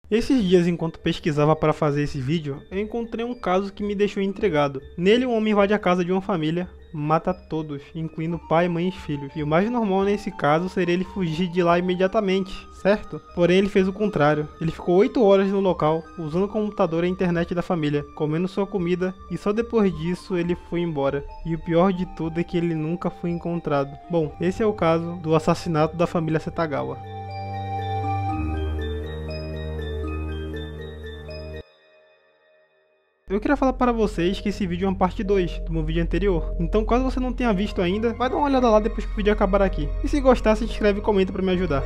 Esses dias, enquanto pesquisava para fazer esse vídeo, eu encontrei um caso que me deixou intrigado. Nele, um homem invade a casa de uma família, mata todos, incluindo pai, mãe e filhos. E o mais normal nesse caso seria ele fugir de lá imediatamente, certo? Porém, ele fez o contrário. Ele ficou 8 horas no local, usando o computador e a internet da família, comendo sua comida, e só depois disso ele foi embora. E o pior de tudo é que ele nunca foi encontrado. Bom, esse é o caso do assassinato da família Setagawa. Eu queria falar para vocês que esse vídeo é uma parte 2 do meu vídeo anterior, então caso você não tenha visto ainda, vai dar uma olhada lá depois que o vídeo acabar aqui. E se gostar, se inscreve e comenta para me ajudar.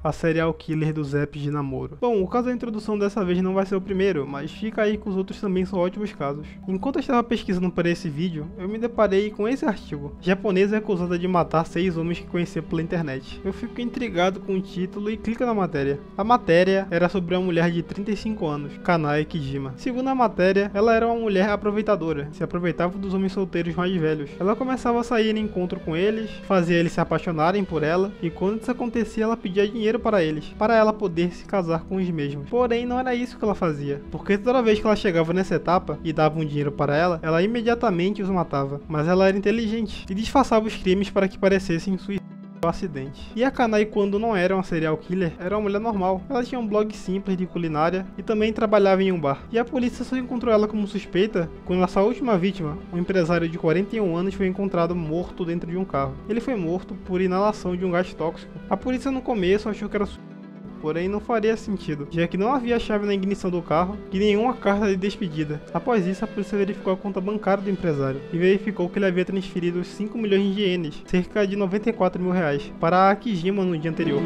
A serial killer dos apps de namoro. Bom, o caso da introdução dessa vez não vai ser o primeiro, mas fica aí que os outros também são ótimos casos. Enquanto eu estava pesquisando para esse vídeo, eu me deparei com esse artigo. Japonesa é acusada de matar 6 homens que conheceu pela internet. Eu fico intrigado com o título e clico na matéria. A matéria era sobre uma mulher de 35 anos, Kanae Kijima. Segundo a matéria, ela era uma mulher aproveitadora, se aproveitava dos homens solteiros mais velhos. Ela começava a sair em encontro com eles, fazia eles se apaixonarem por ela, e quando isso acontecia ela pedia dinheiro para eles, para ela poder se casar com os mesmos. Porém, não era isso que ela fazia, porque toda vez que ela chegava nessa etapa e dava um dinheiro para ela imediatamente os matava. Mas ela era inteligente e disfarçava os crimes para que parecessem suicídio ou acidente. E a Kanae, quando não era uma serial killer, era uma mulher normal. Ela tinha um blog simples de culinária e também trabalhava em um bar. E a polícia só encontrou ela como suspeita quando a sua última vítima, um empresário de 41 anos, foi encontrado morto dentro de um carro. Ele foi morto por inalação de um gás tóxico. A polícia no começo achou que era porém não faria sentido, já que não havia chave na ignição do carro e nenhuma carta de despedida. Após isso, a polícia verificou a conta bancária do empresário e verificou que ele havia transferido 5 milhões de ienes, cerca de 94 mil reais, para a Kijima no dia anterior.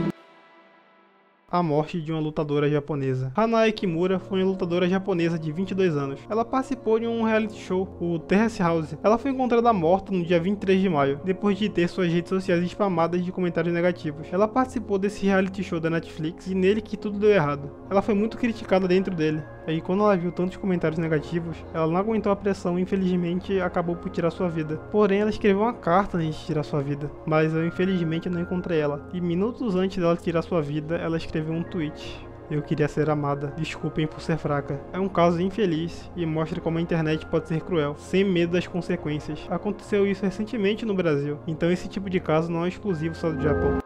A morte de uma lutadora japonesa. Hanae Kimura foi uma lutadora japonesa de 22 anos. Ela participou de um reality show, o Terrace House. Ela foi encontrada morta no dia 23 de maio, depois de ter suas redes sociais spamadas de comentários negativos. Ela participou desse reality show da Netflix e nele que tudo deu errado. Ela foi muito criticada dentro dele. Aí quando ela viu tantos comentários negativos, ela não aguentou a pressão e infelizmente acabou por tirar sua vida. Porém, ela escreveu uma carta antes de tirar sua vida, mas eu infelizmente não encontrei ela. E minutos antes dela tirar sua vida, ela escreveu um tweet: "Eu queria ser amada, desculpem por ser fraca." É um caso infeliz e mostra como a internet pode ser cruel, sem medo das consequências. Aconteceu isso recentemente no Brasil, então esse tipo de caso não é exclusivo só do Japão.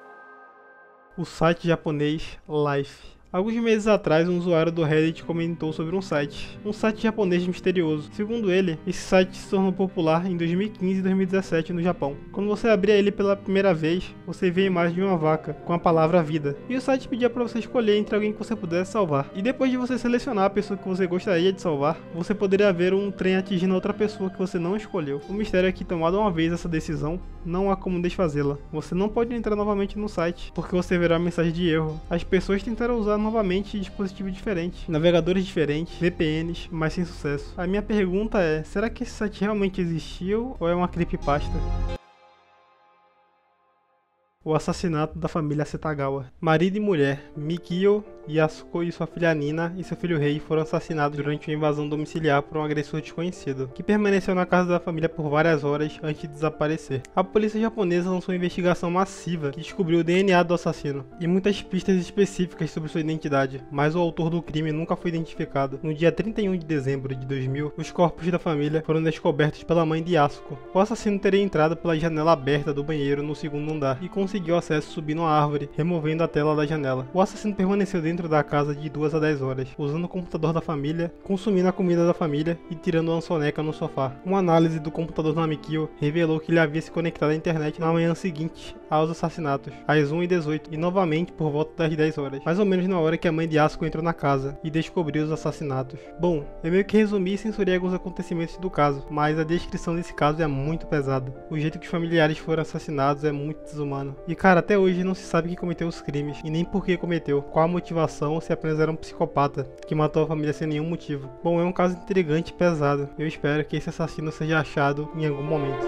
O site japonês Life. Alguns meses atrás, um usuário do Reddit comentou sobre um site japonês misterioso. Segundo ele, esse site se tornou popular em 2015 e 2017 no Japão. Quando você abria ele pela primeira vez, você vê a imagem de uma vaca com a palavra vida. E o site pedia para você escolher entre alguém que você pudesse salvar. E depois de você selecionar a pessoa que você gostaria de salvar, você poderia ver um trem atingindo outra pessoa que você não escolheu. O mistério é que, tomada uma vez essa decisão, não há como desfazê-la. Você não pode entrar novamente no site, porque você verá a mensagem de erro. As pessoas tentaram usar novamente dispositivos diferentes, navegadores diferentes, VPNs, mas sem sucesso. A minha pergunta é, será que esse site realmente existiu ou é uma creepypasta? O assassinato da família Setagawa. Marido e mulher, Mikio Yasuko e sua filha Nina e seu filho Rei foram assassinados durante uma invasão domiciliar por um agressor desconhecido, que permaneceu na casa da família por várias horas antes de desaparecer. A polícia japonesa lançou uma investigação massiva que descobriu o DNA do assassino e muitas pistas específicas sobre sua identidade, mas o autor do crime nunca foi identificado. No dia 31 de dezembro de 2000, os corpos da família foram descobertos pela mãe de Yasuko. O assassino teria entrado pela janela aberta do banheiro no segundo andar e conseguiu acesso subindo a árvore, removendo a tela da janela. O assassino permaneceu dentro da casa de 2 a 10 horas, usando o computador da família, consumindo a comida da família e tirando uma soneca no sofá. Uma análise do computador do Mikio revelou que ele havia se conectado à internet na manhã seguinte aos assassinatos, às 1h18, e novamente por volta das 10 horas, mais ou menos na hora que a mãe de Yasuko entrou na casa e descobriu os assassinatos. Bom, eu meio que resumi e censurei alguns acontecimentos do caso, mas a descrição desse caso é muito pesada. O jeito que os familiares foram assassinados é muito desumano. E cara, até hoje não se sabe quem cometeu os crimes, e nem por que cometeu, qual a motivação, ou se apenas era um psicopata que matou a família sem nenhum motivo. Bom, é um caso intrigante e pesado. Eu espero que esse assassino seja achado em algum momento.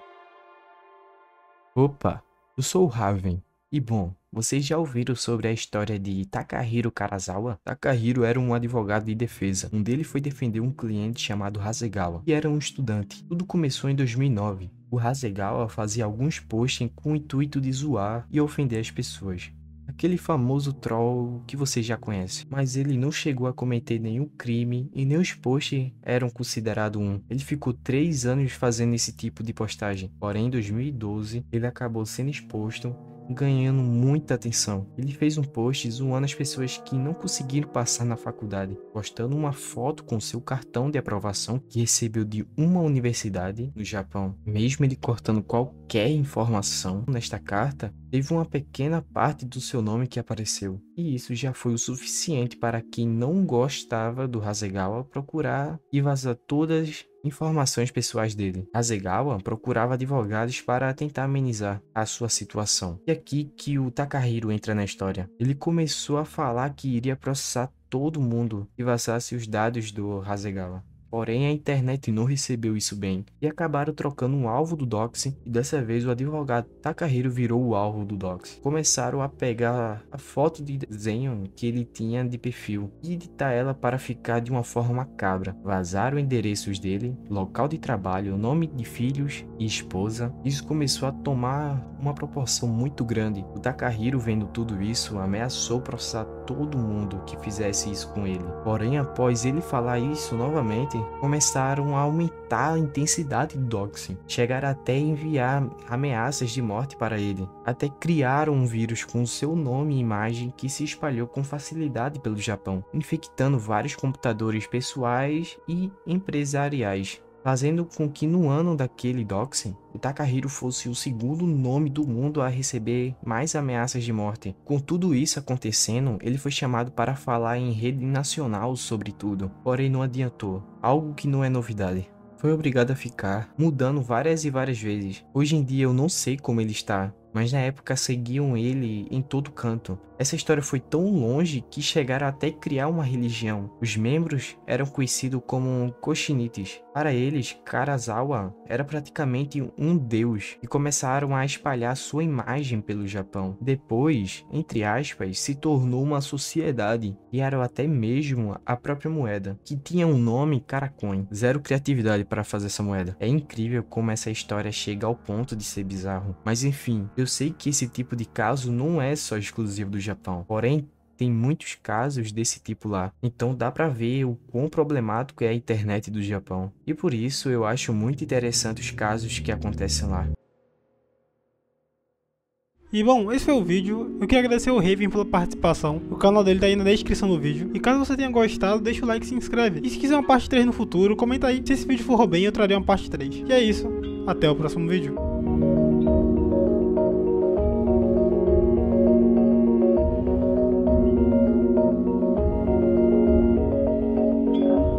Opa, eu sou o Raven. E bom, vocês já ouviram sobre a história de Takahiro Karazawa? Takahiro era um advogado de defesa, onde ele foi defender um cliente chamado Hasegawa, que era um estudante. Tudo começou em 2009. O Hasegawa fazia alguns posts com o intuito de zoar e ofender as pessoas. aquele famoso troll que você já conhece. Mas ele não chegou a cometer nenhum crime e nem os posts eram considerados um. Ele ficou 3 anos fazendo esse tipo de postagem. Porém, em 2012, ele acabou sendo exposto, ganhando muita atenção. Ele fez um post zoando as pessoas que não conseguiram passar na faculdade, postando uma foto com seu cartão de aprovação que recebeu de uma universidade no Japão. Mesmo ele cortando qualquer informação nesta carta, teve uma pequena parte do seu nome que apareceu. E isso já foi o suficiente para quem não gostava do Hasegawa procurar e vazar todas as informações pessoais dele. Hasegawa procurava advogados para tentar amenizar a sua situação. E aqui que o Takahiro entra na história. Ele começou a falar que iria processar todo mundo que vazasse os dados do Hasegawa. Porém, a internet não recebeu isso bem e acabaram trocando um alvo do doxing, e dessa vez o advogado Takahiro virou o alvo do doxing. Começaram a pegar a foto de desenho que ele tinha de perfil e editar ela para ficar de uma forma macabra. Vazaram endereços dele, local de trabalho, nome de filhos e esposa. Isso começou a tomar uma proporção muito grande. O Takahiro, vendo tudo isso, ameaçou processar todo mundo que fizesse isso com ele. Porém, após ele falar isso novamente, começaram a aumentar a intensidade do doxing. Chegaram até a enviar ameaças de morte para ele. Até criaram um vírus com seu nome e imagem que se espalhou com facilidade pelo Japão, infectando vários computadores pessoais e empresariais, fazendo com que no ano daquele doxing, o Takahiro fosse o segundo nome do mundo a receber mais ameaças de morte. Com tudo isso acontecendo, ele foi chamado para falar em rede nacional sobre tudo, porém não adiantou, algo que não é novidade. Foi obrigado a ficar, mudando várias e várias vezes. Hoje em dia eu não sei como ele está, mas na época seguiam ele em todo canto. Essa história foi tão longe que chegaram até criar uma religião. Os membros eram conhecidos como Koshinites. Para eles, Karazawa era praticamente um deus e começaram a espalhar sua imagem pelo Japão. Depois, entre aspas, se tornou uma sociedade e era até mesmo a própria moeda, que tinha um nome Karacoin. Zero criatividade para fazer essa moeda. É incrível como essa história chega ao ponto de ser bizarro. Mas enfim, eu sei que esse tipo de caso não é só exclusivo do Japão, porém tem muitos casos desse tipo lá, então dá pra ver o quão problemático é a internet do Japão, e por isso eu acho muito interessante os casos que acontecem lá. E bom, esse foi o vídeo. Eu queria agradecer ao Raven pela participação. O canal dele tá aí na descrição do vídeo. E caso você tenha gostado, deixa o like e se inscreve. E se quiser uma parte 3 no futuro, comenta aí. Se esse vídeo for bem, eu trarei uma parte 3. E é isso. Até o próximo vídeo.